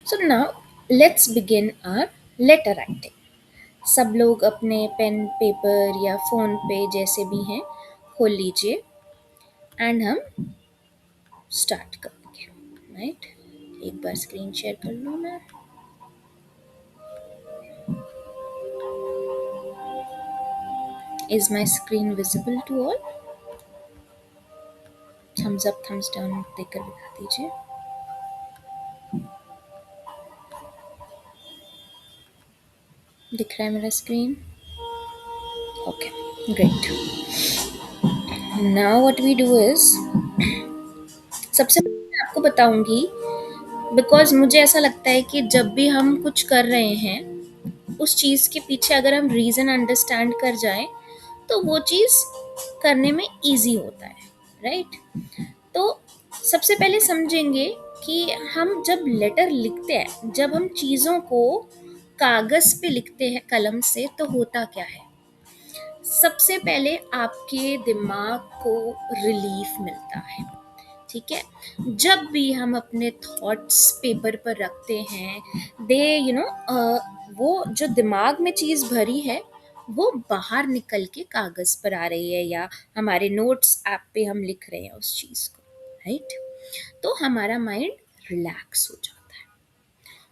So now let's begin hour later writing. सब लोग अपने पेन पेपर या फोन पे जैसे भी हैं खोल लीजिए एंड हम स्टार्ट करेंगे. राइट, एक बार स्क्रीन शेयर कर लूँ मैं. Is my screen visible to all? Thumbs up thumbs down देकर बता दीजिए. दिख रहा है मेरा screen? Okay, great. Now what we do is, सबसे पहले मैं आपको बताऊंगी, बिकॉज मुझे ऐसा लगता है कि जब भी हम कुछ कर रहे हैं उस चीज़ के पीछे अगर हम रीज़न अंडरस्टैंड कर जाएं तो वो चीज़ करने में इजी होता है. राइट, तो सबसे पहले समझेंगे कि हम जब लेटर लिखते हैं, जब हम चीज़ों को कागज़ पे लिखते हैं कलम से, तो होता क्या है. सबसे पहले आपके दिमाग को रिलीफ मिलता है. ठीक है, जब भी हम अपने थॉट्स पेपर पर रखते हैं, दे वो जो दिमाग में चीज़ भरी है वो बाहर निकल के कागज़ पर आ रही है, या हमारे नोट्स ऐप पे हम लिख रहे हैं उस चीज़ को. राइट, तो हमारा माइंड रिलैक्स हो जाता है.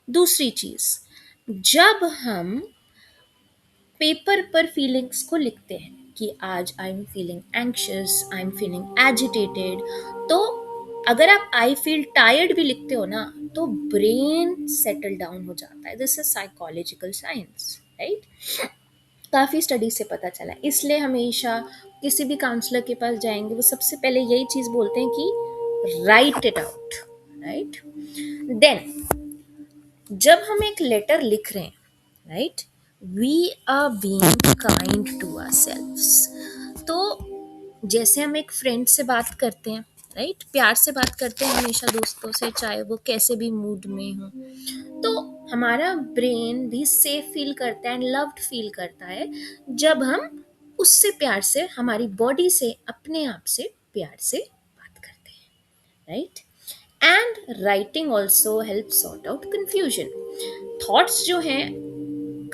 दूसरी चीज़, जब हम पेपर पर फीलिंग्स को लिखते हैं कि आज आई am feeling anxious, I am feeling agitated, तो अगर आप आई फील टायर्ड भी लिखते हो ना, तो ब्रेन सेटल डाउन हो जाता है. This is psychological science. Right, काफ़ी स्टडी से पता चला है. इसलिए हमेशा किसी भी काउंसलर के पास जाएंगे, वो सबसे पहले यही चीज़ बोलते हैं कि write it out. Right, then जब हम एक लेटर लिख रहे हैं, right, we are being kind to ourselves. तो जैसे हम एक फ्रेंड से बात करते हैं, राइट, प्यार से बात करते हैं हमेशा दोस्तों से, चाहे वो कैसे भी मूड में हो, तो हमारा ब्रेन भी सेफ फील करता है एंड लव्ड फील करता है जब हम उससे प्यार से, हमारी बॉडी से, अपने आप से प्यार से बात करते हैं. Right, and writing also help sort out confusion. Thoughts जो हैं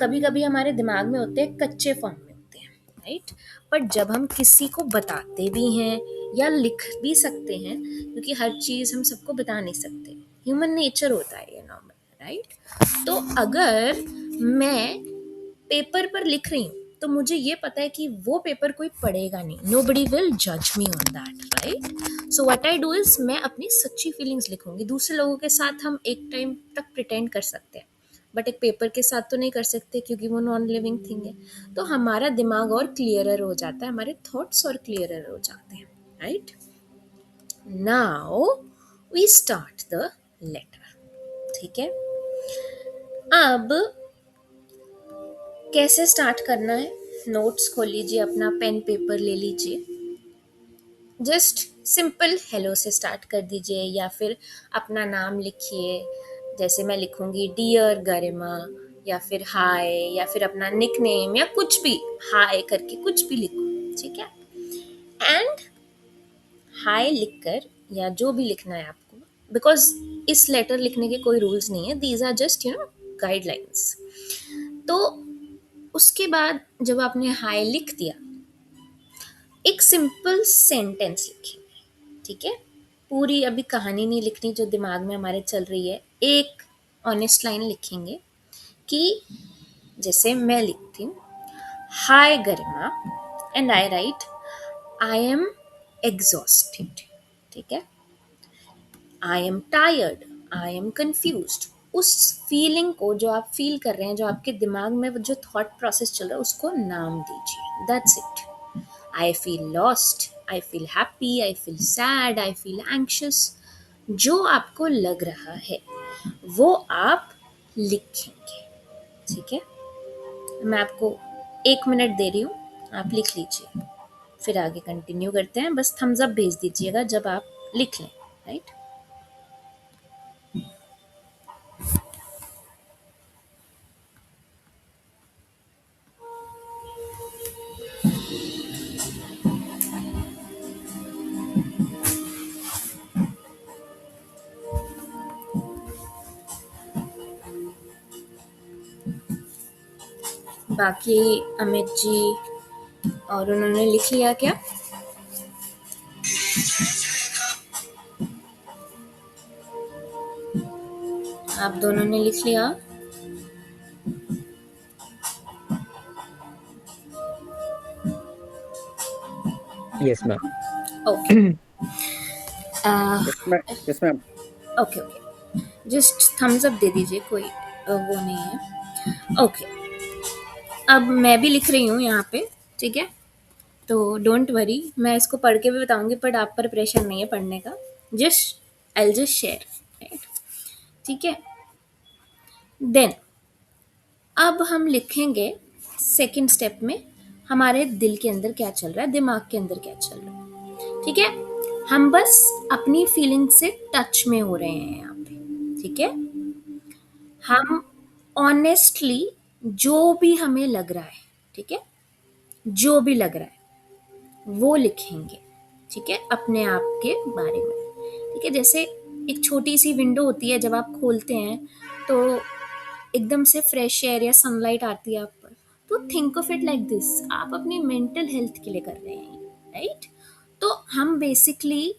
कभी कभी हमारे दिमाग में होते हैं, कच्चे फॉर्म में होते हैं. राइट, पर जब हम किसी को बताते भी हैं या लिख भी सकते हैं, क्योंकि हर चीज़ हम सबको बता नहीं सकते, ह्यूमन नेचर होता है ये, नॉर्मल. राइट, तो अगर मैं पेपर पर लिख रही हूँ तो मुझे ये पता है कि वो पेपर कोई पढ़ेगा नहीं, नो बडी विल जज me on that. Right, so what I do is, मैं अपनी सच्ची फीलिंग्स लिखूंगी. दूसरे लोगों के साथ हम एक टाइम तक प्रिटेंड कर सकते हैं, बट एक पेपर के साथ तो नहीं कर सकते, क्योंकि वो नॉन लिविंग थिंग है. तो हमारा दिमाग और क्लियरर हो जाता है, हमारे थॉट्स और क्लियरर हो जाते हैं. Right, now we start the letter. ठीक है, अब कैसे स्टार्ट करना है, नोट्स खोल लीजिए, अपना पेन पेपर ले लीजिए, जस्ट सिंपल हेलो से स्टार्ट कर दीजिए, या फिर अपना नाम लिखिए. जैसे मैं लिखूंगी डियर गरिमा, या फिर हाय, या फिर अपना निक नेम, या कुछ भी हाय करके कुछ भी लिखो. ठीक है, एंड हाय लिखकर, या जो भी लिखना है आपको, बिकॉज इस लेटर लिखने के कोई रूल्स नहीं है, दीज आर जस्ट गाइडलाइंस. तो उसके बाद जब आपने हाय लिख दिया, एक सिंपल सेंटेंस लिखेंगे. ठीक है, पूरी अभी कहानी नहीं लिखनी जो दिमाग में हमारे चल रही है, एक ऑनेस्ट लाइन लिखेंगे कि जैसे मैं लिखती हूँ hi Garima and I write I am exhausted. ठीक है, I am tired, I am confused. उस फीलिंग को जो आप फील कर रहे हैं, जो आपके दिमाग में जो थॉट प्रोसेस चल रहा है, उसको नाम दीजिए. That's it. I feel lost, I feel happy, I feel sad, I feel anxious. जो आपको लग रहा है वो आप लिखेंगे. ठीक है, मैं आपको 1 मिनट दे रही हूँ, आप लिख लीजिए, फिर आगे कंटिन्यू करते हैं. बस थम्स अप भेज दीजिएगा जब आप लिख लें. राइट, बाकी अमित जी और उन्होंने लिख लिया क्या? आप दोनों ने लिख लिया? Yes ma'am. Okay. Yes ma'am. Okay okay, just thumbs up दे दीजिए, कोई वो नहीं है। ओके, अब मैं भी लिख रही हूँ यहाँ पे, ठीक है? तो डोंट वरी, मैं इसको पढ़ के भी बताऊंगी, बट आप पर प्रेशर नहीं है पढ़ने का। Just I just share, right? ठीक है। देन अब हम लिखेंगे सेकंड स्टेप में हमारे दिल के अंदर क्या चल रहा है, दिमाग के अंदर क्या चल रहा है। ठीक है, हम बस अपनी फीलिंग से टच में हो रहे हैं यहाँ पे। ठीक है, हम ऑनेस्टली जो भी हमें लग रहा है, ठीक है, जो भी लग रहा है वो लिखेंगे। ठीक है, अपने आप के बारे में। ठीक है, जैसे एक छोटी सी विंडो होती है, जब आप खोलते हैं तो एकदम से फ्रेश एयर या सनलाइट आती है आप पर। तो think of it like this, आप अपनी मेंटल हेल्थ के लिए कर रहे हैं, राइट? तो हम बेसिकली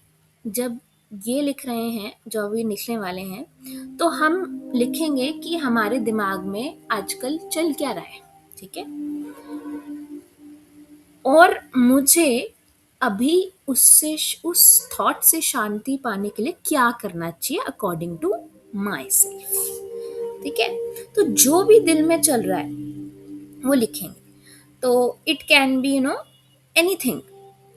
जब ये लिख रहे हैं, जो अभी लिखने वाले हैं, तो हम लिखेंगे कि हमारे दिमाग में आजकल चल क्या रहा है। ठीक है, और मुझे अभी उससे उस थॉट से शांति पाने के लिए क्या करना चाहिए अकॉर्डिंग टू माई सेल्फ। ठीक है, तो जो भी दिल में चल रहा है वो लिखेंगे। तो इट कैन बी एनीथिंग,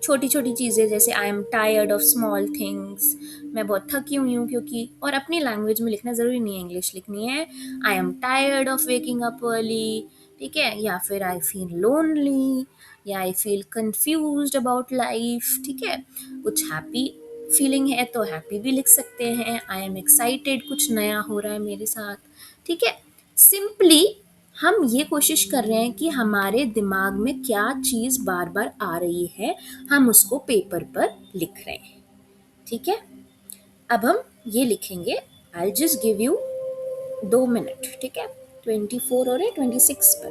छोटी छोटी चीज़ें, जैसे आई am tired of small things, मैं बहुत थकी हुई हूँ क्योंकि, और अपनी लैंग्वेज में लिखना ज़रूरी नहीं है, इंग्लिश लिखनी है। I am tired of waking up early, ठीक है, या फिर आई फील लोनली, या I feel confuse about life. ठीक है, कुछ हैप्पी फीलिंग है तो हैप्पी भी लिख सकते हैं, आई एम एक्साइटेड, कुछ नया हो रहा है मेरे साथ। ठीक है, सिंपली हम ये कोशिश कर रहे हैं कि हमारे दिमाग में क्या चीज़ बार बार आ रही है, हम उसको पेपर पर लिख रहे हैं। ठीक है, अब हम ये लिखेंगे। I just give you 2 minute, ठीक है? 24 और 26 पर,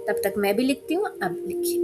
तब तक मैं भी लिखती हूँ, अब लिखिए।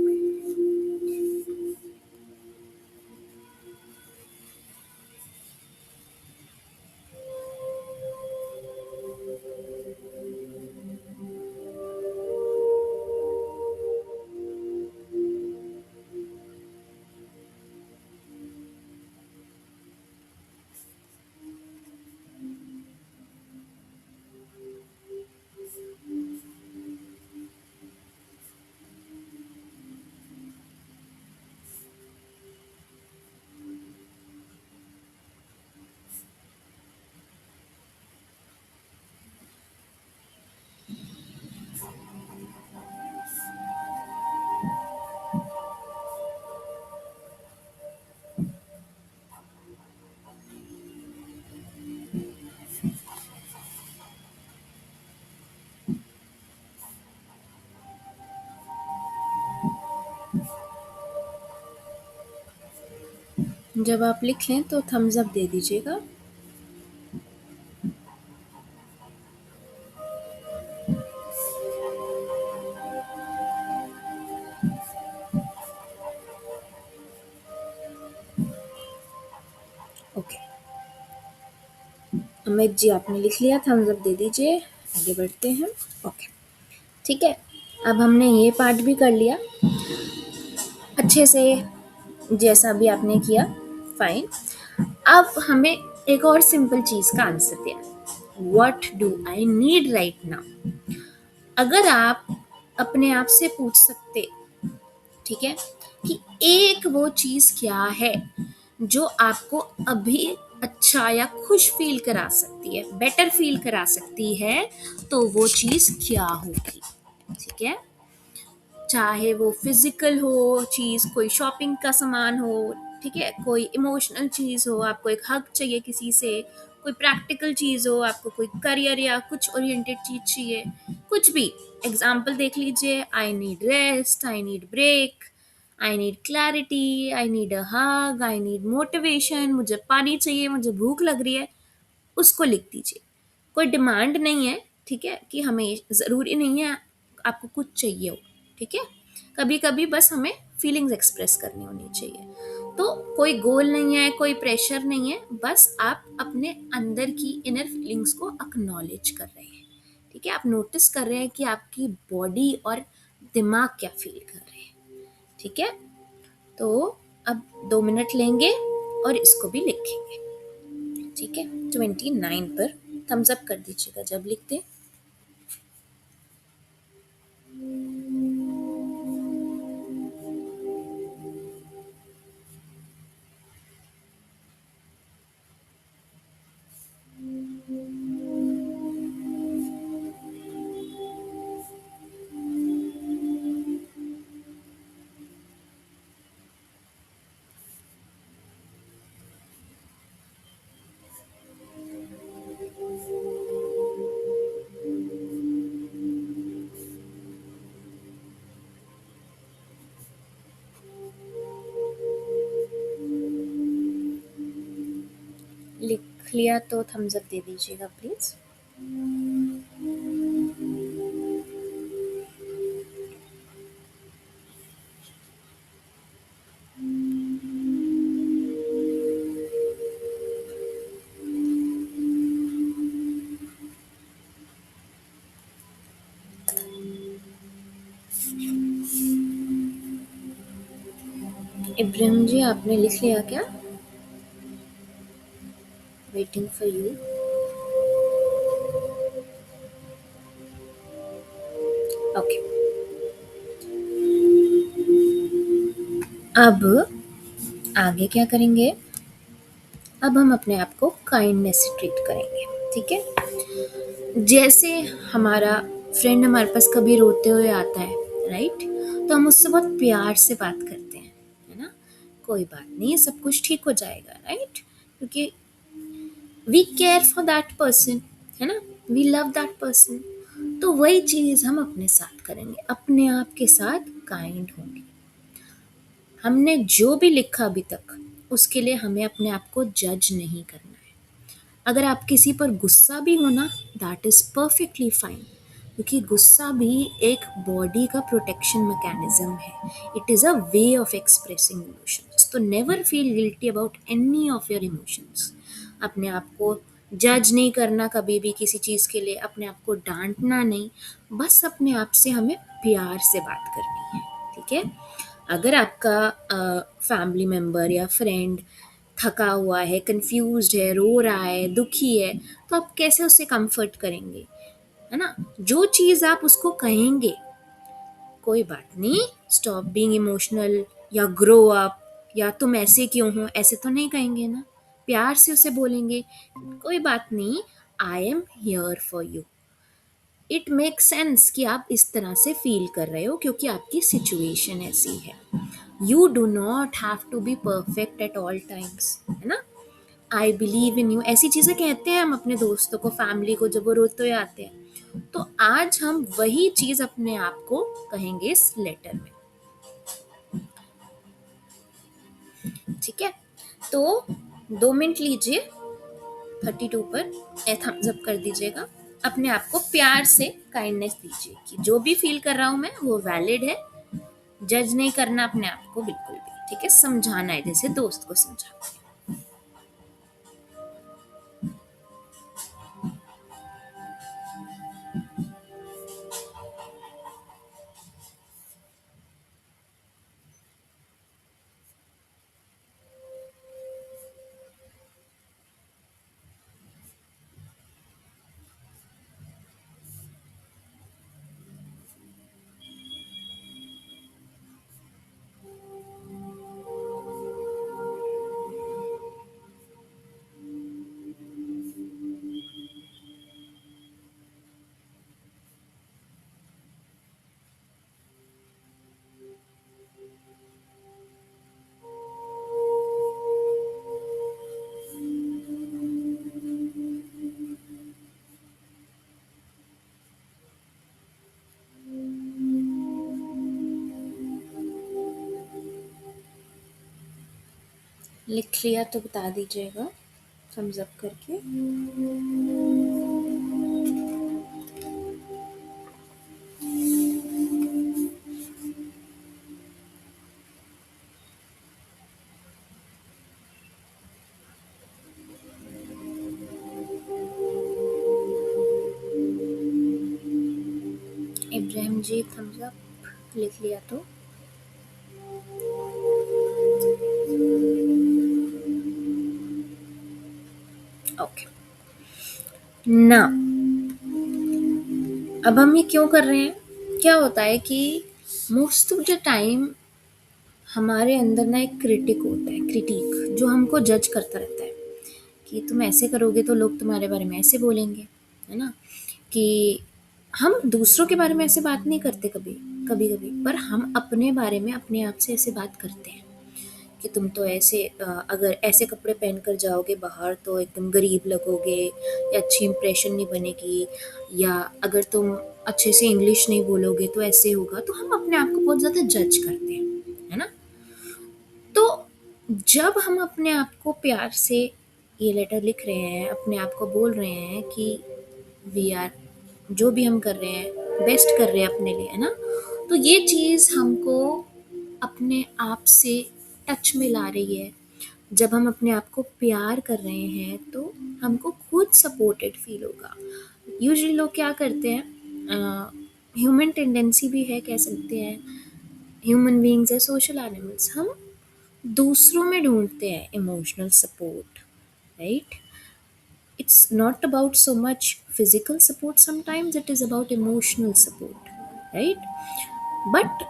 जब आप लिख लें तो थम्स अप दे दीजिएगा। ओके, अमित जी आपने लिख लिया, थम्स अप दे दीजिए। आगे बढ़ते हैं। ओके, ठीक है, अब हमने ये पार्ट भी कर लिया अच्छे से, जैसा भी आपने किया, फाइन। अब हमें एक और सिंपल चीज का आंसर देना है, what do I need right now. अगर आप अपने आप से पूछ सकते, ठीक है, कि एक वो चीज क्या है जो आपको अभी अच्छा या खुश फील करा सकती है, बेटर फील करा सकती है, तो वो चीज क्या होगी? ठीक है, चाहे वो फिजिकल हो चीज़, कोई शॉपिंग का सामान हो, ठीक है, कोई इमोशनल चीज़ हो, आपको एक हग चाहिए किसी से, कोई प्रैक्टिकल चीज़ हो, आपको कोई करियर या कुछ ओरिएंटेड चीज़ चाहिए, कुछ भी। एग्जाम्पल देख लीजिए, I need rest, I need break, I need clarity, I need a hug, I need motivation, मुझे पानी चाहिए, मुझे भूख लग रही है, उसको लिख दीजिए। कोई डिमांड नहीं है, ठीक है, कि हमें ज़रूरी नहीं है आपको कुछ चाहिए हो, ठीक है? कभी कभी बस हमें फीलिंग्स एक्सप्रेस करनी होनी चाहिए। तो कोई गोल नहीं है, कोई प्रेशर नहीं है, बस आप अपने अंदर की इनर फीलिंग्स को अक्नॉलेज कर रहे हैं, ठीक है? आप नोटिस कर रहे हैं कि आपकी बॉडी और दिमाग क्या फील कर रहे हैं, ठीक है? तो अब 2 मिनट लेंगे और इसको भी लिखेंगे, ठीक है? 29 पर थम्स अप कर दीजिएगा जब लिखते हैं। लिख लिया तो थम्स अप दे दीजिएगा प्लीज़। इब्राहिम जी, आपने लिख लिया क्या? Waiting for you. ओके। अब आगे क्या करेंगे? अब हम अपने आप को काइंडनेस से ट्रीट करेंगे, ठीक है? जैसे हमारा फ्रेंड हमारे पास कभी रोते हुए आता है, राइट? तो हम उससे बहुत प्यार से बात करते हैं, है ना? कोई बात नहीं, सब कुछ ठीक हो जाएगा, राइट? क्योंकि we care for that person, है ना? We love that person. तो वही चीज हम अपने साथ करेंगे, अपने आप के साथ काइंड होंगे। हमने जो भी लिखा अभी तक, उसके लिए हमें अपने आप को जज नहीं करना है। अगर आप किसी पर गुस्सा भी हो ना, दैट इज परफेक्टली फाइन, क्योंकि गुस्सा भी एक बॉडी का प्रोटेक्शन मैकेनिज्म है। It is a way of expressing emotions. तो never feel guilty about any of your emotions. अपने आप को जज नहीं करना कभी भी किसी चीज़ के लिए, अपने आप को डांटना नहीं, बस अपने आप से हमें प्यार से बात करनी है, ठीक है? अगर आपका फैमिली मेम्बर या फ्रेंड थका हुआ है, कंफ्यूज्ड है, रो रहा है, दुखी है, तो आप कैसे उसे कंफर्ट करेंगे, है ना? जो चीज़ आप उसको कहेंगे, कोई बात नहीं, स्टॉप बीइंग इमोशनल या ग्रो अप या तुम ऐसे क्यों हो, ऐसे तो नहीं कहेंगे ना। प्यार से उसे बोलेंगे, कोई बात नहीं, I am here for you. It make sense कि आप इस तरह से फील कर रहे हो क्योंकि आपकी सिचुएशन ऐसी है। You do not have to be perfect at all times, है ना? आई बिलीव इन यू, ऐसी चीज़ें कहते हैं हम अपने दोस्तों को, फैमिली को, जब वो रोते हुए आते हैं। तो आज हम वही चीज़ अपने आप को कहेंगे इस लेटर में, ठीक है? तो 2 मिनट लीजिए, 32 पर थम्स अप कर दीजिएगा। अपने आप को प्यार से काइंडनेस दीजिए कि जो भी फील कर रहा हूँ मैं, वो वैलिड है। जज नहीं करना अपने आप को बिल्कुल भी, ठीक है? समझाना है, जैसे दोस्त को समझाते हैं। लिख लिया तो बता दीजिएगा थम्स अप करके। इब्राहिम जी थम्स अप लिख लिया तो ओके ना। अब हम ये क्यों कर रहे हैं? क्या होता है कि मोस्ट ऑफ द टाइम हमारे अंदर ना एक क्रिटिक होता है, क्रिटिक जो हमको जज करता रहता है कि तुम ऐसे करोगे तो लोग तुम्हारे बारे में ऐसे बोलेंगे, है ना? कि हम दूसरों के बारे में ऐसे बात नहीं करते कभी कभी कभी, पर हम अपने बारे में अपने आप से ऐसे बात करते हैं कि तुम तो ऐसे अगर ऐसे कपड़े पहन कर जाओगे बाहर तो एकदम गरीब लगोगे, या अच्छी इंप्रेशन नहीं बनेगी, या अगर तुम अच्छे से इंग्लिश नहीं बोलोगे तो ऐसे होगा। तो हम अपने आप को बहुत ज़्यादा जज करते हैं, है ना? तो जब हम अपने आप को प्यार से ये लेटर लिख रहे हैं, अपने आप को बोल रहे हैं कि वी आर, जो भी हम कर रहे हैं बेस्ट कर रहे हैं अपने लिए, है ना? तो ये चीज़ हमको अपने आप से टच में ला रही है। जब हम अपने आप को प्यार कर रहे हैं तो हमको खुद सपोर्टेड फील होगा। यूजुअली लोग क्या करते हैं, ह्यूमन टेंडेंसी भी है, कह सकते हैं, ह्यूमन बीइंग्स है सोशल एनिमल्स, हम दूसरों में ढूंढते हैं emotional support, right? It's not about so much physical support, sometimes it is about emotional support, right? But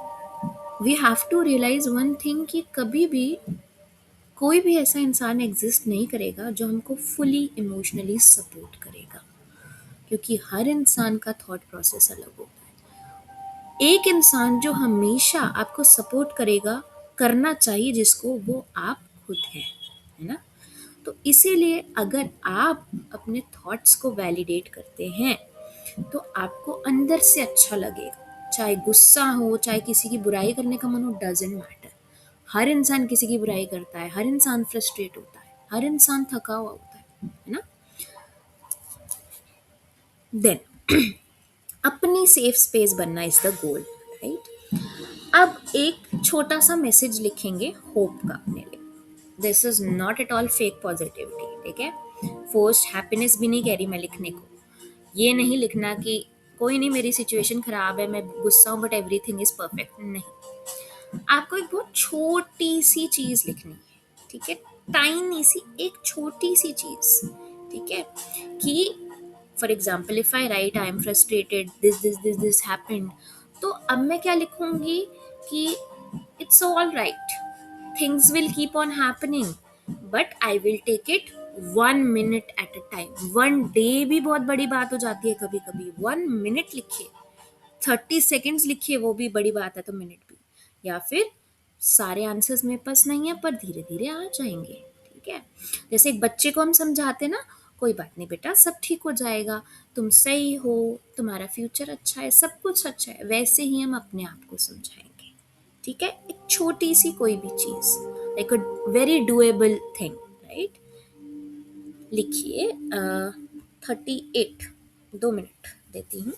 we have to realize one thing कि कभी भी कोई भी ऐसा इंसान एग्जिस्ट नहीं करेगा जो हमको फुली इमोशनली सपोर्ट करेगा, क्योंकि हर इंसान का थॉट प्रोसेस अलग होता है। एक इंसान जो हमेशा आपको सपोर्ट करेगा, करना चाहिए जिसको, वो आप खुद हैं, है ना? तो इसीलिए अगर आप अपने थॉट्स को वैलिडेट करते हैं तो आपको अंदर से अच्छा लगेगा। चाहे गुस्सा हो, चाहे किसी की बुराई करने का मन हो, डजेंट मैटर। हर इंसान किसी की बुराई करता है, हर इंसान फ्रस्ट्रेट होता है, हर इंसान थका हुआ होता है ना? देन अपनी सेफ स्पेस बनना इज द गोल, राइट? अब एक छोटा सा मैसेज लिखेंगे होप का अपने लिए। This is not at all fake positivity, ठीक है? फोर्स्ड हैप्पीनेस भी नहीं कह रही मैं लिखने को। ये नहीं लिखना कि कोई नहीं मेरी सिचुएशन खराब है, मैं गुस्सा हूँ बट एवरीथिंग इज परफेक्ट, नहीं। आपको एक बहुत छोटी सी चीज लिखनी है, ठीक है? टाइनी सी, एक छोटी सी चीज, ठीक है? कि for example if I write I am frustrated, this happened, तो अब मैं क्या लिखूंगी कि it's all right, things will keep on happening, but I will take it 1 minute at a time. 1 day भी बहुत बड़ी बात हो जाती है कभी कभी। 1 minute लिखिए, 30 seconds लिखिए, वो भी बड़ी बात है तो मिनट भी। या फिर सारे आंसर्स मेरे पास नहीं है पर धीरे धीरे आ जाएंगे, ठीक है? जैसे एक बच्चे को हम समझाते ना, कोई बात नहीं बेटा, सब ठीक हो जाएगा, तुम सही हो, तुम्हारा फ्यूचर अच्छा है, सब कुछ अच्छा है, वैसे ही हम अपने आप को समझाएंगे, ठीक है? एक छोटी सी कोई भी चीज, like a very doable thing, right? लिखिए 38, 2 मिनट देती हूँ।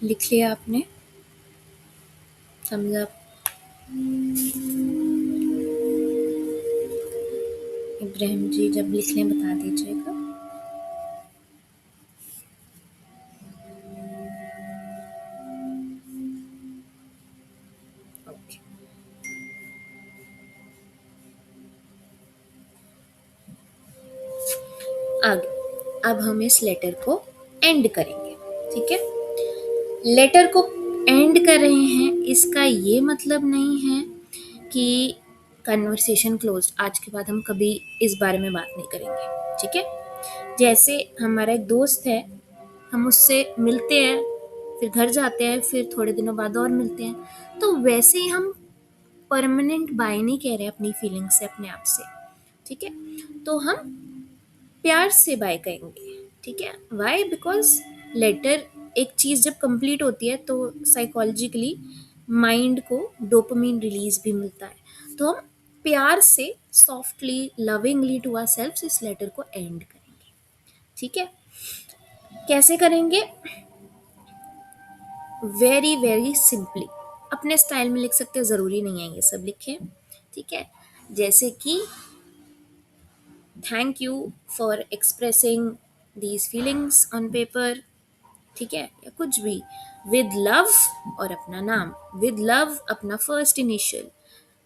लिख लिया आपने? Thums up. इब्राहिम जी जब लिख लें बता दीजिएगा। ओके, आगे अब हम इस लेटर को एंड करेंगे, ठीक है? लेटर को एंड कर रहे हैं, इसका ये मतलब नहीं है कि कन्वर्सेशन क्लोज्ड, आज के बाद हम कभी इस बारे में बात नहीं करेंगे, ठीक है। जैसे हमारा एक दोस्त है, हम उससे मिलते हैं, फिर घर जाते हैं, फिर थोड़े दिनों बाद और मिलते हैं, तो वैसे ही हम परमानेंट बाय नहीं कह रहे अपनी फीलिंग्स से अपने आप से, ठीक है। तो हम प्यार से बाय कहेंगे, ठीक है। वाई? बिकॉज लेटर, एक चीज़ जब कंप्लीट होती है तो साइकोलॉजिकली माइंड को डोपामिन रिलीज भी मिलता है, तो हम प्यार से softly lovingly to our self इस लेटर को एंड करेंगे, ठीक है। कैसे करेंगे? वेरी वेरी सिंपली, अपने स्टाइल में लिख सकते हैं, ज़रूरी नहीं है ये सब लिखें, ठीक है। जैसे कि thank you for expressing these feelings on paper, ठीक है, या कुछ भी। विद लव और अपना नाम, विद लव अपना first initial,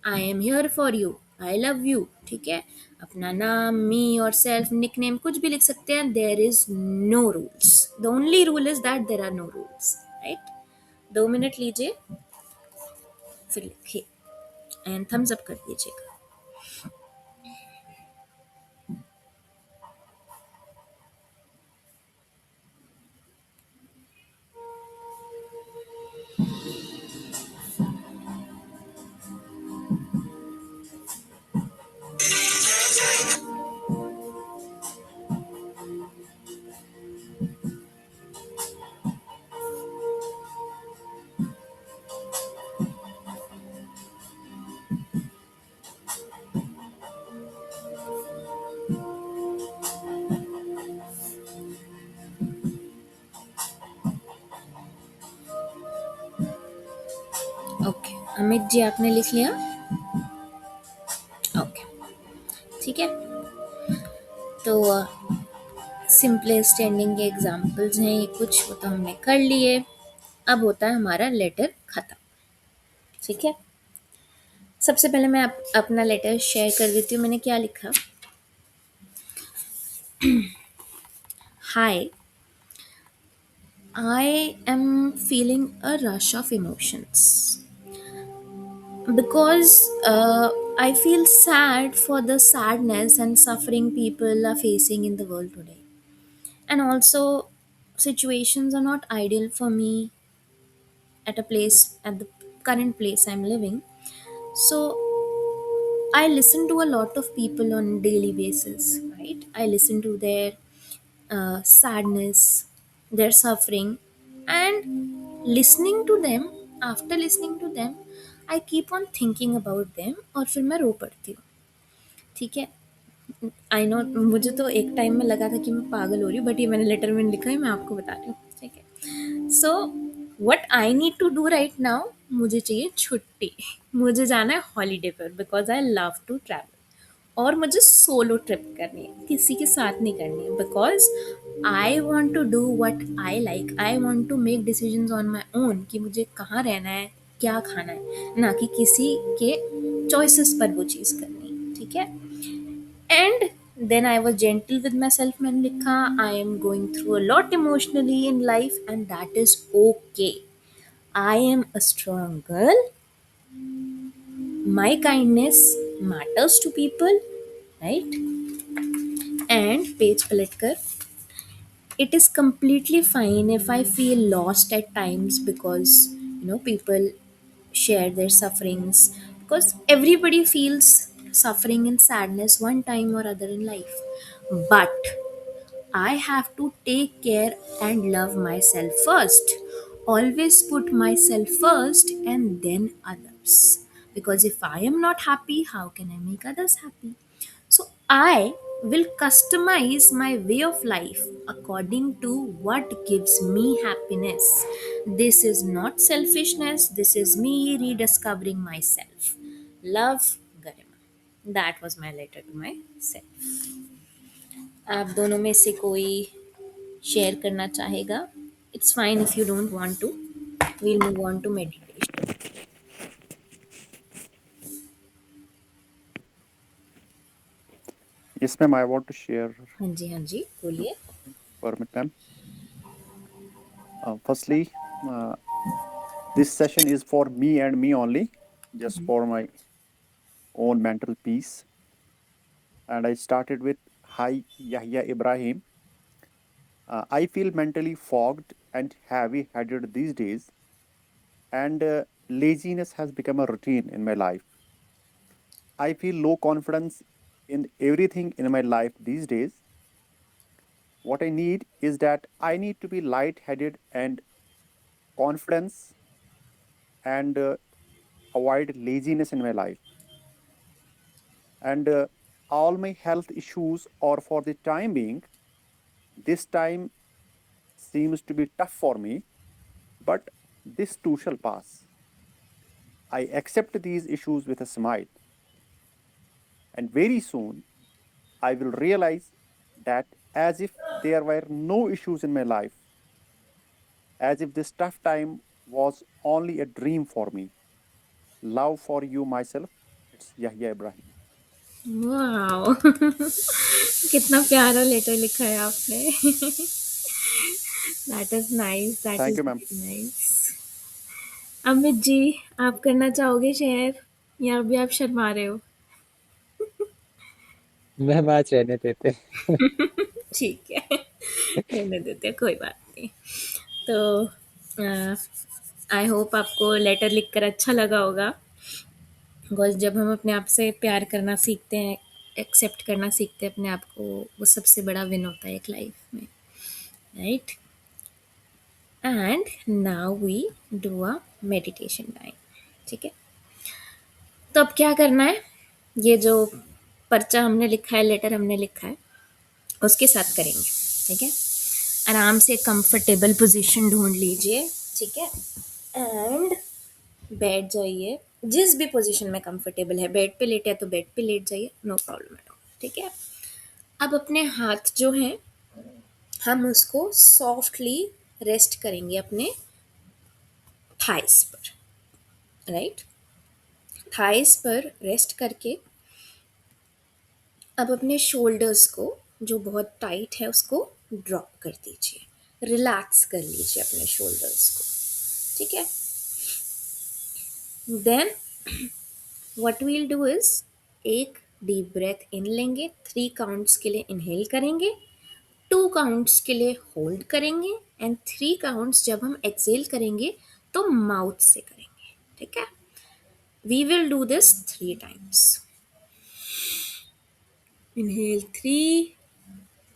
I am here for you, I love you, ठीक है। अपना नाम, मी और सेल्फ, निक नेम, कुछ भी लिख सकते हैं। There is no rules, the only rule is that there are no rules, right. 2 minute लीजिए, फिर लिखिए एंड थम्स अप कर दीजिएगा। ओके अमित जी, आपने लिख लिया? ओके, ठीक है। तो सिंपलेस्ट एंडिंग के एग्जाम्पल्स हैं ये कुछ, वो तो हमने कर लिए। अब होता है हमारा लेटर खत्म, ठीक है। सबसे पहले मैं अपना लेटर शेयर कर देती हूँ। मैंने क्या लिखा? Hi, I am feeling a rush of emotions because I feel sad for the sadness and suffering people are facing in the world today. And also, situations are not ideal for me at the current place I'm living. So, I listen to a lot of people on daily basis, right? I listen to their sadness, their suffering, and listening to them. After listening to them, I keep on thinking about them और फिर मैं रो पड़ती हूँ, ठीक है। I know, मुझे तो एक टाइम में लगा था कि मैं पागल हो रही हूँ, बट ये मैंने लेटर में लिखा है, मैं आपको बता रही हूँ, ठीक है। So what I need to do right now, मुझे चाहिए छुट्टी। मुझे जाना है हॉलीडे पर, because I love to travel. और मुझे सोलो ट्रिप करनी है, किसी के साथ नहीं करनी है, because I want to do what I like, I want to make decision on my own कि मुझे कहाँ रहना है, क्या खाना है, ना कि किसी के चॉइसेस पर वो चीज़ करनी है, ठीक है। And then I was gentle with my self, मैंने लिखा I am going through a lot emotionally in life and that is okay, I am a strong girl, my kindness matters to people, right? And page पलटकर, it is completely fine if I feel lost at times because people share their sufferings, because everybody feels suffering and sadness one time or other in life, but I have to take care and love myself first. Always put myself first and then others. Because if I am not happy, how can I make others happy? So I will customize my way of life according to what gives me happiness. This is not selfishness, this is me rediscovering myself. Love, Garima. That was my letter to myself. आप दोनों में से कोई share करना चाहेगा? It's fine if you don't want to, we'll move on to meditation. Yes, ma'am. I want to share हाँ जी, हाँ जी, few बोलिए। permit, ma'am. Firstly, Uh, this session is for me and me only, just for my own mental peace. And I started with Hi Yahya Ibrahim. I feel mentally fogged and heavy headed these days, and laziness has become a routine in my life. I feel low confidence in everything in my life these days. What I need is that I need to be light headed and confidence and avoid laziness in my life. And all my health issues are for the time being. This time seems to be tough for me, but this too shall pass. I accept these issues with a smile, and very soon I will realize that as if there were no issues in my life, as if this tough time was only a dream for me. Love for you, myself. It's Yahya Ibrahim. Wow! कितना प्यारा letter लिखा है आपने। That is nice, that Thank is you, ma'am. Very nice. Amit ji, आप करना चाहोगे share या अभी आप शर्मा रहे हो? मैम आज रहने देते। ठीक है, रहने देते हैं, कोई बात नहीं। तो आई होप आपको लेटर लिखकर अच्छा लगा होगा, बिकॉज़ जब हम अपने आप से प्यार करना सीखते हैं, एक्सेप्ट करना सीखते हैं अपने आप को, वो सबसे बड़ा विन होता है एक लाइफ में, right? And now we do a meditation time, ठीक है? तो अब क्या करना है, ये जो पर्चा हमने लिखा है, लेटर हमने लिखा है, उसके साथ करेंगे, ठीक है? आराम से कंफर्टेबल पोजीशन ढूंढ लीजिए, ठीक है? एंड बैठ जाइए, जिस भी पोजीशन में कंफर्टेबल है। बेड पे लेटे हैं तो बेड पे लेट जाइए, नो प्रॉब्लम एट ऑल, ठीक है? अब अपने हाथ जो हैं, हम उसको सॉफ्टली रेस्ट करेंगे अपने थाइस पर, राइट? थाइस पर रेस्ट करके अब अपने शोल्डर्स को, जो बहुत टाइट है, उसको ड्रॉप कर दीजिए, रिलैक्स कर लीजिए अपने शोल्डर्स को, ठीक है? Then what we'll do is, एक डीप ब्रेथ इन लेंगे, 3 काउंट्स के लिए इनहेल करेंगे, 2 काउंट्स के लिए होल्ड करेंगे, एंड 3 काउंट्स जब हम एक्सेल करेंगे तो माउथ से करेंगे, ठीक है? We will do this 3 times. Inhale 3,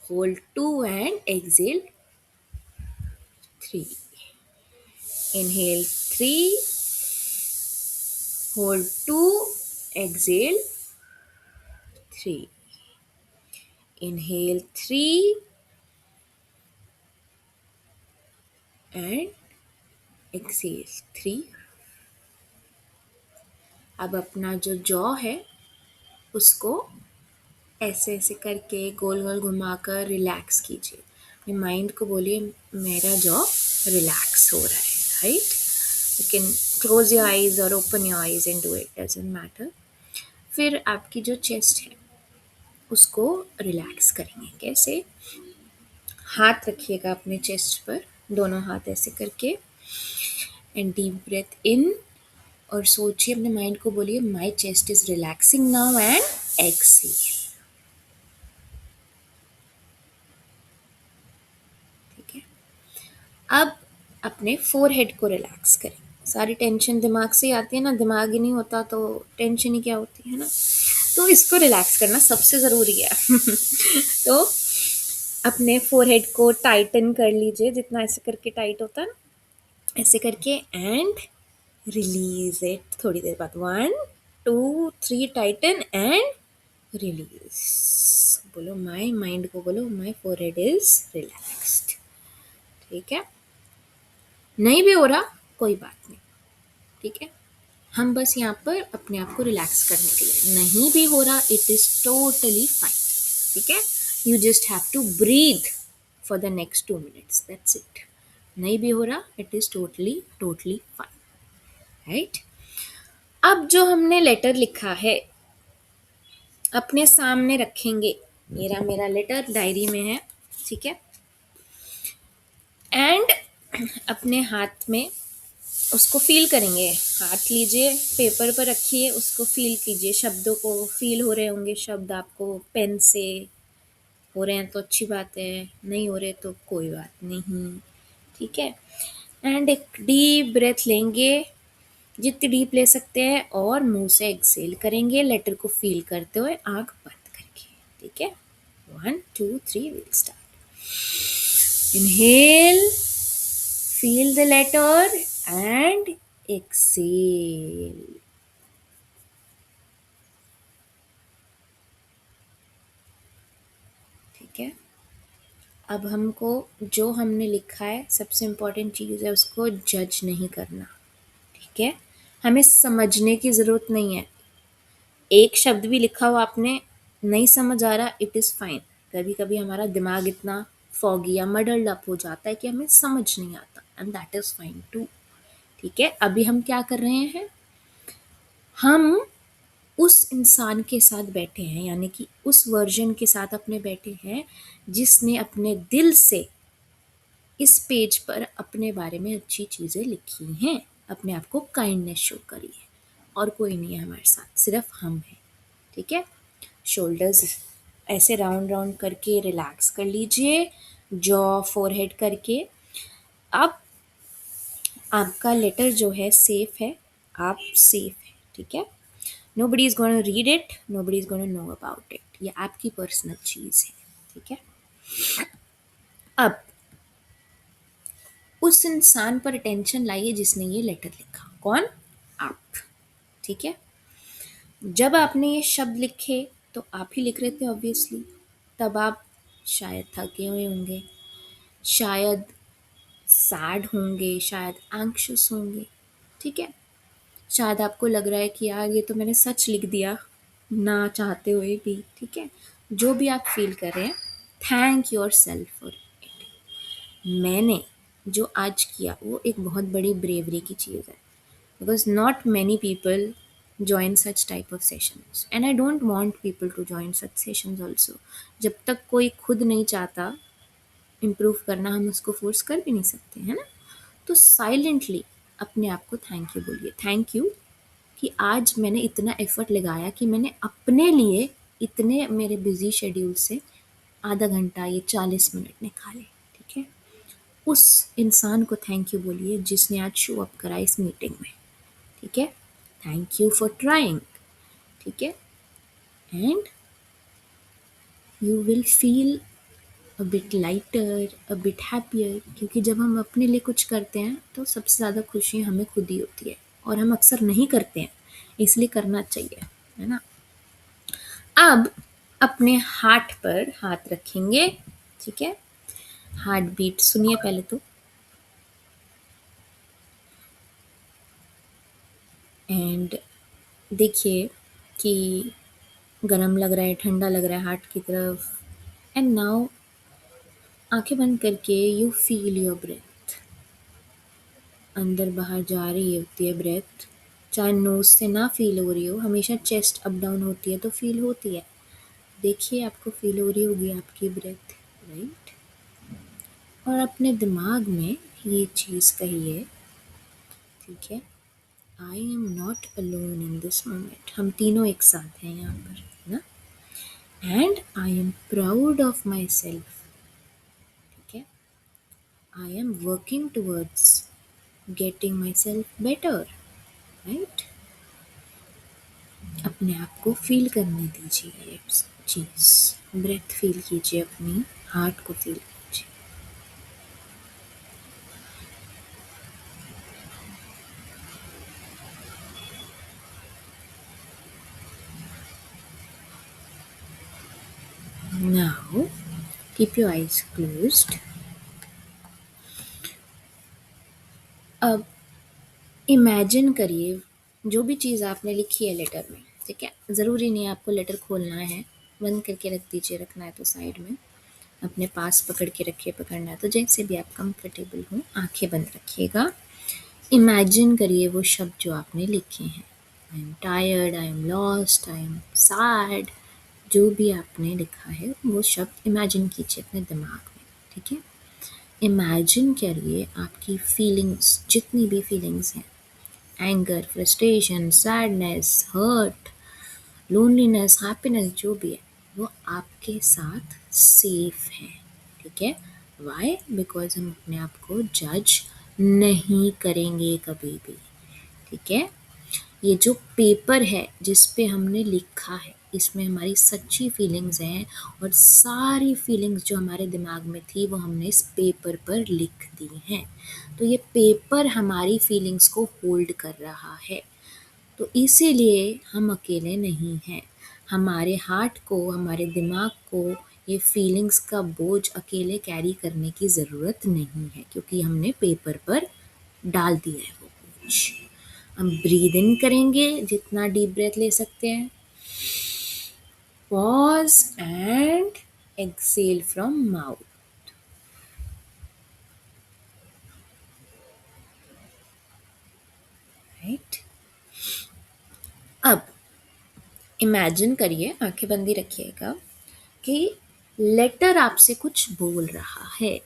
hold 2 and exhale 3. Inhale 3, hold 2, exhale 3. Inhale 3 and exhale 3. अब अपना जो जॉ है उसको ऐसे ऐसे करके गोल गोल घुमाकर रिलैक्स कीजिए। अपने माइंड को बोलिए मेरा जॉ रिलैक्स हो रहा है, right? You can close your eyes और open your eyes and do it, doesn't matter. फिर आपकी जो चेस्ट है उसको रिलैक्स करेंगे। कैसे? हाथ रखिएगा अपने चेस्ट पर, दोनों हाथ ऐसे करके, एंड डीप ब्रेथ इन, और सोचिए, अपने माइंड को बोलिए my chest is relaxing now, and exhale, ठीक है? अब अपने फोरहेड को रिलैक्स करें। सारी टेंशन दिमाग से ही आती है ना, दिमाग ही नहीं होता तो टेंशन ही क्या होती है ना, तो इसको रिलैक्स करना सबसे ज़रूरी है। तो अपने फोरहेड को टाइटन कर लीजिए, जितना ऐसे करके टाइट होता है ना, ऐसे करके, एंड रिलीज इट थोड़ी देर बाद। 1 2 3 टाइटन एंड रिलीज। बोलो माय माइंड को, बोलो माय फोरहेड इज रिलैक्स्ड, ठीक है? नहीं भी हो रहा कोई बात नहीं, ठीक है? हम बस यहाँ पर अपने आप को रिलैक्स करने के लिए, नहीं भी हो रहा इट इज़ टोटली फाइन, ठीक है? You just have to breathe for the next 2 minutes, that's it. नहीं भी हो रहा it is totally totally fine, right? अब जो हमने लेटर लिखा है अपने सामने रखेंगे, मेरा लेटर डायरी में है, ठीक है? एंड अपने हाथ में उसको फ़ील करेंगे। हाथ लीजिए, पेपर पर रखिए, उसको फ़ील कीजिए, शब्दों को फ़ील हो रहे होंगे शब्द आपको पेन से, हो रहे हैं तो अच्छी बात है, नहीं हो रहे तो कोई बात नहीं, ठीक है? एंड एक डीप ब्रेथ लेंगे, जितनी डीप ले सकते हैं, और मुँह से एक्सहेल करेंगे लेटर को फ़ील करते हुए आँख बंद करके, ठीक है? 1, 2, 3 will start. Inhale, feel the letter and exhale. ठीक है? अब हमको जो हमने लिखा है, सबसे इम्पोर्टेंट चीज़ है उसको जज नहीं करना, ठीक है? हमें समझने की ज़रूरत नहीं है। एक शब्द भी लिखा हो आपने, नहीं समझ आ रहा, इट इज़ फाइन। कभी कभी हमारा दिमाग इतना फॉगी या मडल्ड अप हो जाता है कि हमें समझ नहीं आता, and that is fine too, ठीक है? अभी हम क्या कर रहे हैं, हम उस इंसान के साथ बैठे हैं, यानी कि उस वर्जन के साथ अपने बैठे हैं जिसने अपने दिल से इस पेज पर अपने बारे में अच्छी चीज़ें लिखी हैं, अपने आप को काइंडनेस शो करी है, और कोई नहीं है हमारे साथ, सिर्फ हम हैं, ठीक है? शोल्डर्स ऐसे राउंड राउंड करके रिलैक्स कर लीजिए, जॉ फोरहेड करके। अब आपका लेटर जो है सेफ है, आप सेफ है, ठीक है? Nobody is going to read it, nobody is going to know about it. ये आपकी पर्सनल चीज़ है, ठीक है? अब उस इंसान पर अटेंशन लाइए जिसने ये लेटर लिखा। कौन? आप, ठीक है? जब आपने ये शब्द लिखे तो आप ही लिख रहे थे ऑब्वियसली, तब आप शायद थके हुए होंगे, शायद सैड होंगे, शायद एंग्शियस होंगे, ठीक है? शायद आपको लग रहा है कि यार ये तो मैंने सच लिख दिया ना चाहते हुए भी, ठीक है? जो भी आप फील कर रहे हैं, thank your self for it. मैंने जो आज किया वो एक बहुत बड़ी ब्रेवरी की चीज़ है, because not many people join such type of sessions and I don't want people to join such sessions also। जब तक कोई खुद नहीं चाहता इम्प्रूव करना, हम उसको फोर्स कर भी नहीं सकते, है ना? तो साइलेंटली अपने आप को थैंक यू बोलिए। थैंक यू कि आज मैंने इतना एफर्ट लगाया कि मैंने अपने लिए इतने मेरे बिजी शेड्यूल से आधा घंटा या 40 मिनट निकाले, ठीक है? उस इंसान को थैंक यू बोलिए जिसने आज शो अप करा इस मीटिंग में, ठीक है? थैंक यू फॉर ट्राइंग, ठीक है? And you will feel a bit lighter, a bit happier, क्योंकि जब हम अपने लिए कुछ करते हैं तो सबसे ज़्यादा खुशी हमें खुद ही होती है, और हम अक्सर नहीं करते हैं, इसलिए करना चाहिए, है ना? अब अपने हार्ट पर हाथ रखेंगे, ठीक है? हार्ट बीट सुनिए पहले तो, एंड देखिए कि गरम लग रहा है, ठंडा लग रहा है हार्ट की तरफ। एंड नाउ आंखें बंद करके यू फील योर ब्रेथ, अंदर बाहर जा रही होती है ब्रेथ, चाहे नोज से ना फील हो रही हो, हमेशा चेस्ट अप डाउन होती है तो फील होती है। देखिए आपको फील हो रही होगी आपकी ब्रेथ, राइट? और अपने दिमाग में ये चीज़ कहिए, ठीक है? I am not alone in this moment, हम तीनों एक साथ हैं यहाँ पर, है ना? And I am proud of my self, ठीक है? I am working towards getting my self better, right? अपने आप को फील करने दीजिए ये चीज़, ब्रेथ फील कीजिए, अपनी हार्ट को फील कीजिए। Now keep your eyes closed. अब इमेजिन करिए जो भी चीज़ आपने लिखी है लेटर में, ठीक है? ज़रूरी नहीं है आपको लेटर खोलना है, बंद करके रख दीजिए, रखना है तो साइड में, अपने पास पकड़ के रखिए, पकड़ना है तो जैसे भी आप कंफर्टेबल हो, आंखें बंद रखिएगा। इमेजिन करिए वो शब्द जो आपने लिखे हैं, आई am tired, I am lost, I am sad, जो भी आपने लिखा है वो शब्द इमेजिन कीजिए अपने दिमाग में, ठीक है? इमेजिन करिए आपकी फीलिंग्स, जितनी भी फीलिंग्स हैं, anger, frustration, sadness, hurt, loneliness, happiness, जो भी है, वो आपके साथ सेफ है। ठीक है? वाई? बिकॉज हम अपने आप को जज नहीं करेंगे कभी भी। ठीक है? ये जो पेपर है जिस पे हमने लिखा है, इसमें हमारी सच्ची फीलिंग्स हैं, और सारी फीलिंग्स जो हमारे दिमाग में थी वो हमने इस पेपर पर लिख दी हैं। तो ये पेपर हमारी फीलिंग्स को होल्ड कर रहा है। तो इसीलिए हम अकेले नहीं हैं। हमारे हार्ट को, हमारे दिमाग को ये फीलिंग्स का बोझ अकेले कैरी करने की ज़रूरत नहीं है, क्योंकि हमने पेपर पर डाल दिया है वो बोझ। हम ब्रीद इन करेंगे, जितना डीप ब्रेथ ले सकते हैं, pause and exhale from mouth. Right? अब इमेजिन करिए, आंखें बंदी रखिएगा, कि लेटर आपसे कुछ बोल रहा है।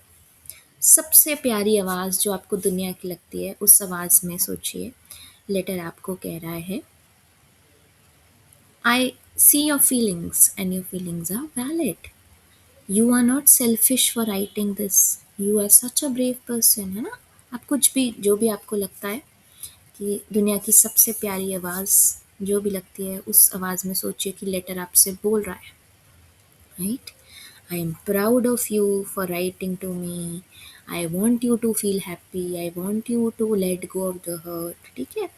सबसे प्यारी आवाज़ जो आपको दुनिया की लगती है, उस आवाज़ में सोचिए लेटर आपको कह रहा है, I see your feelings and your feelings are valid. You are not selfish for writing this, you are such a brave person. है ना? आप कुछ भी, जो भी आपको लगता है कि दुनिया की सबसे प्यारी आवाज़ जो भी लगती है, उस आवाज़ में सोचिए कि लेटर आपसे बोल रहा है। Right? I am proud of you for writing to me. I want you to feel happy. I want you to let go of the hurt. ठीक है?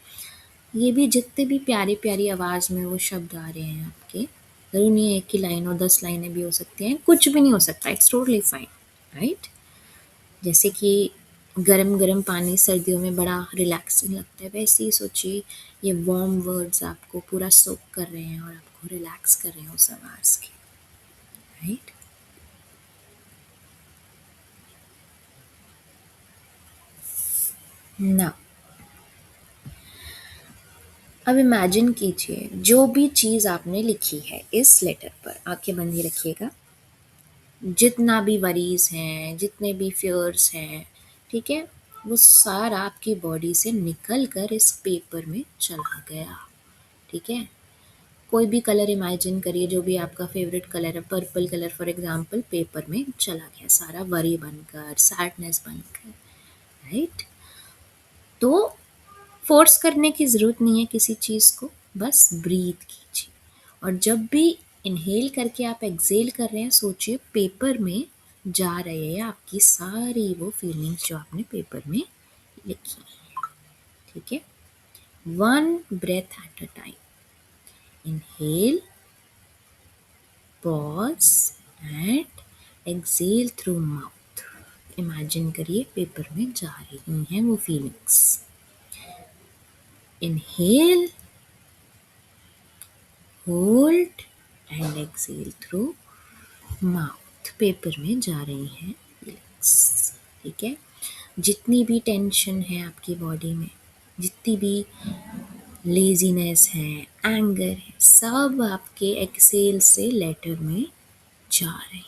ये भी जितने भी प्यारे प्यारी आवाज़ में वो शब्द आ रहे हैं आपके, ज़रूर नहीं है एक ही लाइन हो, 10 लाइनें भी हो सकती हैं, कुछ भी नहीं हो सकता, इट्स टोटली फाइन। राइट? जैसे कि गरम गरम पानी सर्दियों में बड़ा रिलैक्सिंग लगता है, वैसे ही सोचिए ये वार्म वर्ड्स आपको पूरा सोक कर रहे हैं और आपको रिलैक्स कर रहे हैं उस आवाज़ के। राइट? ना, अब इमेजिन कीजिए जो भी चीज़ आपने लिखी है इस लेटर पर, आंखें बंदी रखिएगा, जितना भी वरीज हैं, जितने भी फियर्स हैं, ठीक है, वो सारा आपकी बॉडी से निकल कर इस पेपर में चला गया। ठीक है? कोई भी कलर इमेजिन करिए, जो भी आपका फेवरेट कलर है, purple colour for example, paper में चला गया सारा, वरी बनकर, सैडनेस बनकर। राइट? तो फोर्स करने की ज़रूरत नहीं है किसी चीज़ को, बस ब्रीथ कीजिए। और जब भी इनहेल करके आप एक्सेल कर रहे हैं, सोचिए पेपर में जा रहे हैं आपकी सारी वो फीलिंग्स जो आपने पेपर में लिखी हैं। ठीक है? One breath at a time. Inhale, pause and exhale through mouth. Imagine करिए पेपर में जा रही हैं वो feelings. Inhale, hold and exhale through mouth. Paper में जा रही हैं फीलिंग्स। ठीक है? जितनी भी टेंशन है आपकी बॉडी में, जितनी भी लेजीनेस है, एंगर है, सब आपके एक्सेल से लेटर में जा रही है।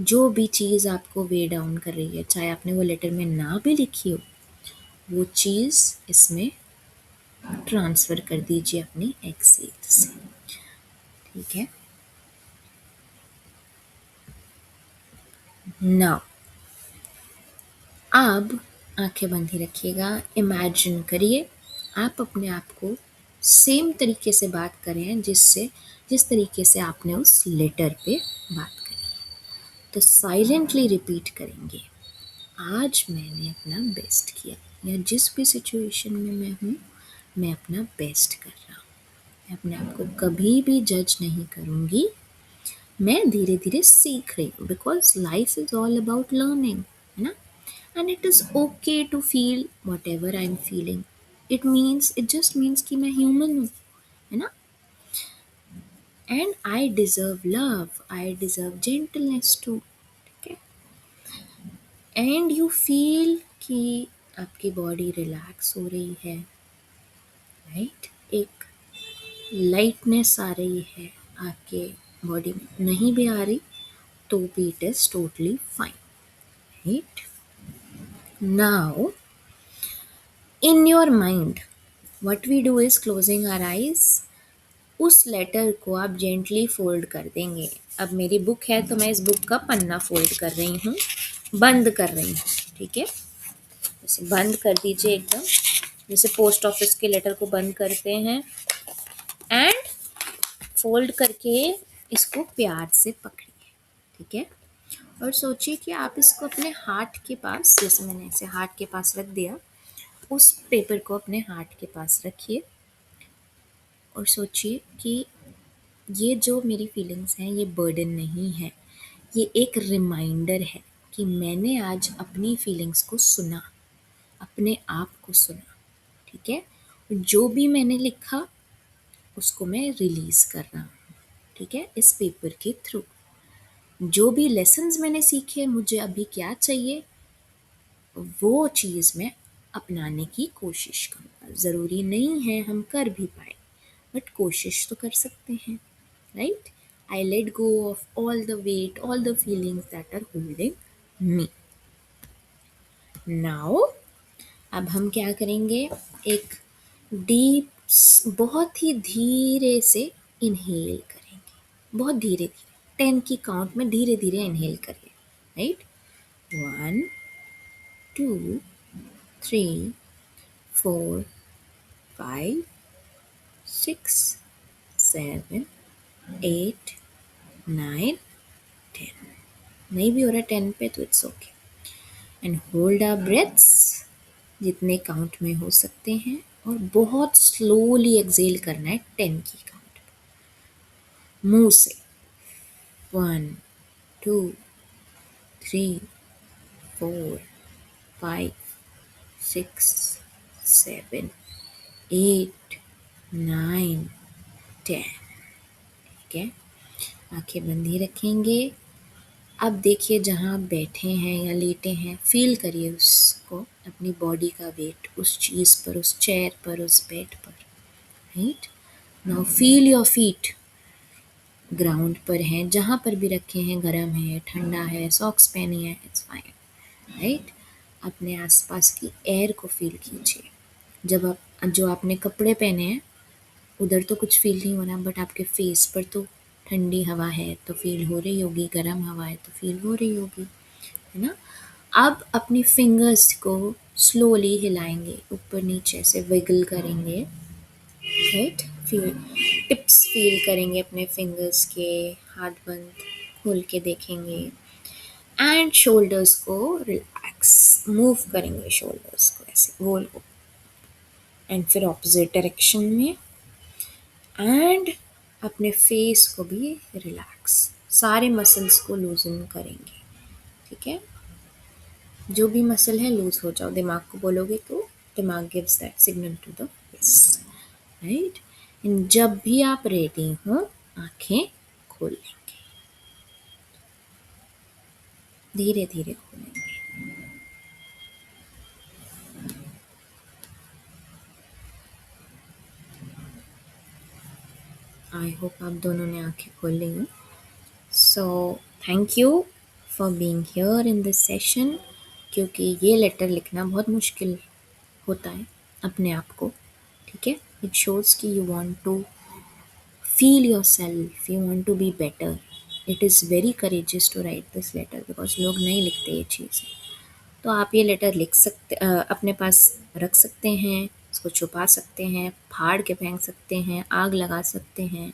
जो भी चीज़ आपको वे डाउन कर रही है, चाहे आपने वो लेटर में ना भी लिखी हो, वो चीज़ इसमें ट्रांसफ़र कर दीजिए अपनी एक्सेल से। ठीक है? नाउ अब आंखें बंद ही रखिएगा, इमेजिन करिए आप अपने आप को सेम तरीके से बात कर रहे हैं जिस तरीके से आपने उस लेटर पे बात करी। तो साइलेंटली रिपीट करेंगे, आज मैंने अपना बेस्ट किया, या जिस भी सिचुएशन में मैं हूँ, मैं अपना बेस्ट कर रहा हूँ। मैं अपने आप को कभी भी जज नहीं करूँगी, मैं धीरे धीरे सीख रही हूँ, because life is all about learning. है ना? And it is okay to feel whatever I'm feeling. It just means कि मैं human हूँ, है ना? And I deserve love, I deserve gentleness too. ठीक है? And you feel कि आपकी बॉडी रिलैक्स हो रही है, राइट? एक लाइटनेस आ रही है आपके बॉडी में, नहीं भी आ रही तो भी it is totally fine. right? Now, in your mind, what we do is closing our eyes, उस लेटर को आप जेंटली फोल्ड कर देंगे। अब मेरी बुक है तो मैं इस बुक का पन्ना फोल्ड कर रही हूँ, बंद कर रही हूँ, ठीक है। इसे बंद कर दीजिए एकदम, जैसे पोस्ट ऑफिस के लेटर को बंद करते हैं। एंड फोल्ड करके इसको प्यार से पकड़िए, ठीक है। और सोचिए कि आप इसको अपने हार्ट के पास, जैसे मैंने ऐसे हार्ट के पास रख दिया, उस पेपर को अपने हार्ट के पास रखिए और सोचिए कि ये जो मेरी फीलिंग्स हैं ये बर्डन नहीं है, ये एक रिमाइंडर है कि मैंने आज अपनी फीलिंग्स को सुना, अपने आप को सुना, ठीक है। जो भी मैंने लिखा उसको मैं रिलीज कर रहा हूँ, ठीक है, इस पेपर के थ्रू। जो भी लेसन्स मैंने सीखे, मुझे अभी क्या चाहिए वो चीज़ मैं अपनाने की कोशिश करूँगा। ज़रूरी नहीं है हम कर भी पाए, बट कोशिश तो कर सकते हैं, right. I let go of all the weight, all the feelings that are holding me. Now अब हम क्या करेंगे, एक डीप, बहुत ही धीरे से इनहेल करेंगे, बहुत धीरे धीरे, 10 की काउंट में धीरे धीरे इनहेल करिए, राइट। 1 2 3 4 5 6 7 8 9 10। नहीं भी हो रहा 10 पे तो it's okay. And hold our breaths जितने काउंट में हो सकते हैं, और बहुत स्लोली एक्सेल करना है 10 की काउंट पे, मुंह से। 1 2 3 4 5 6 7 8 9 10, ठीक है। आंखें बंद ही रखेंगे। अब देखिए जहाँ आप बैठे हैं या लेटे हैं, फील करिए उसको, अपनी बॉडी का वेट उस चीज़ पर, उस चेयर पर, उस बेड पर, right. Now feel your feet ground पर हैं, जहाँ पर भी रखे हैं, गर्म है, ठंडा है, सॉक्स पहनी है, इट्स फाइन, राइट। अपने आसपास की एयर को फील कीजिए। जब आप, जो आपने कपड़े पहने हैं उधर तो कुछ फील नहीं हो रहा, बट आपके फेस पर तो ठंडी हवा है तो फील हो रही होगी, गर्म हवा है तो फील हो रही होगी, है ना। अब अपनी फिंगर्स को स्लोली हिलाएंगे, ऊपर नीचे से विगल करेंगे, राइट। फील, टिप्स फील करेंगे अपने फिंगर्स के, हाथ बंद खोल के देखेंगे। एंड शोल्डर्स को रिलैक्स मूव करेंगे, शोल्डर्स को ऐसे गोल को, एंड फिर ऑपोजिट डायरेक्शन में। एंड अपने फेस को भी रिलैक्स, सारे मसल्स को लूजन करेंगे, ठीक है। जो भी मसल है लूज हो जाओ, दिमाग को बोलोगे तो दिमाग gives that signal to the face, right. जब भी आप रेडी हो आंखें खोल लेंगे, धीरे धीरे खोलेंगे। आई होप आप दोनों ने आंखें खोल ली हैं। So thank you for being here in this session, क्योंकि ये लेटर लिखना बहुत मुश्किल होता है अपने आप को, ठीक है। इट शोज़ कि you want to feel your self, you want to be better. It is very courageous to write this letter, because लोग नहीं लिखते ये चीज़ें। तो आप ये लेटर लिख सकते, अपने पास रख सकते हैं, इसको छुपा सकते हैं, फाड़ के फेंक सकते हैं, आग लगा सकते हैं,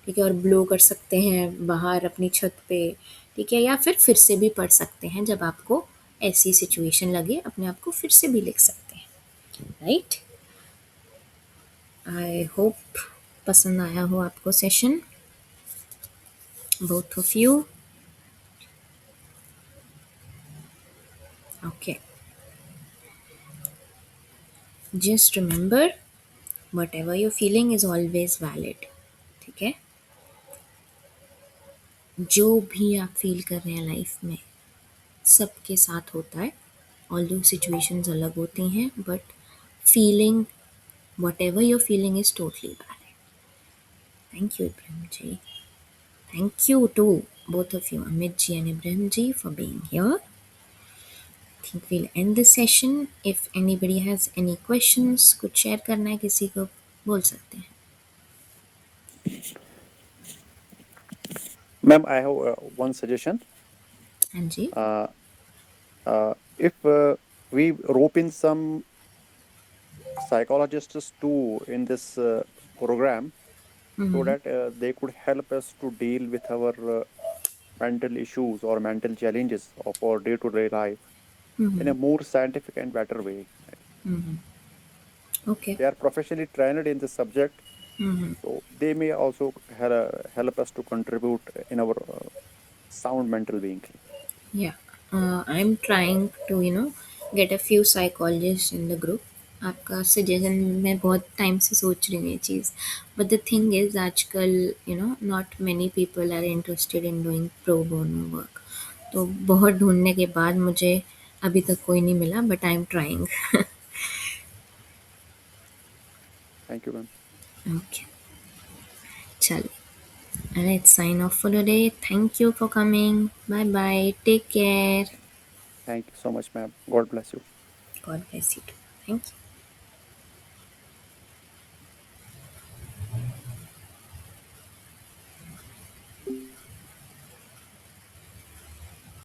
ठीक है, और ब्लो कर सकते हैं बाहर अपनी छत पे, ठीक है, या फिर से भी पढ़ सकते हैं जब आपको ऐसी सिचुएशन लगे, अपने आप को फिर से भी लिख सकते हैं, राइट। आई होप पसंद आया हो आपको session, both of you. Okay, just remember whatever you're feeling is always valid, ठीक है। जो भी आप फील कर रहे हैं लाइफ में सबके साथ होता है, ऑल्दो सिचुएशंस अलग होती हैं, but feeling, whatever you're feeling is totally valid. Thank you Ibrahim ji, thank you to both of you, Amit ji and Ibrahim ji, for being here. think we'll end this session. If anybody has any questions, कुछ share करना है किसी को, बोल सकते हैं. Ma'am, I have one suggestion. हाँ जी. Uh, if we rope in some psychologists too in this program, so Mm-hmm. that they could help us to deal with our mental issues or mental challenges of our day-to-day life in Mm-hmm. a more scientific and better way. Mm-hmm. Okay. They are professionally trained in this subject, Mm-hmm. so they may also help us to contribute in our sound mental being. Yeah. I'm trying to get a few psychologists in the group. आपका suggestion मैं बहुत time से सोच रही हूँ ये चीज़. But the thing is आजकल not many people are interested in doing pro bono work. तो बहुत ढूंढने के बाद मुझे अभी तक कोई नहीं मिला, but I am trying. Thank you, ma'am. Okay. चलो. Let's sign off for today. Thank you for coming. Bye bye. Take care. Thank you so much, ma'am. God bless you. God bless you too. Thank you.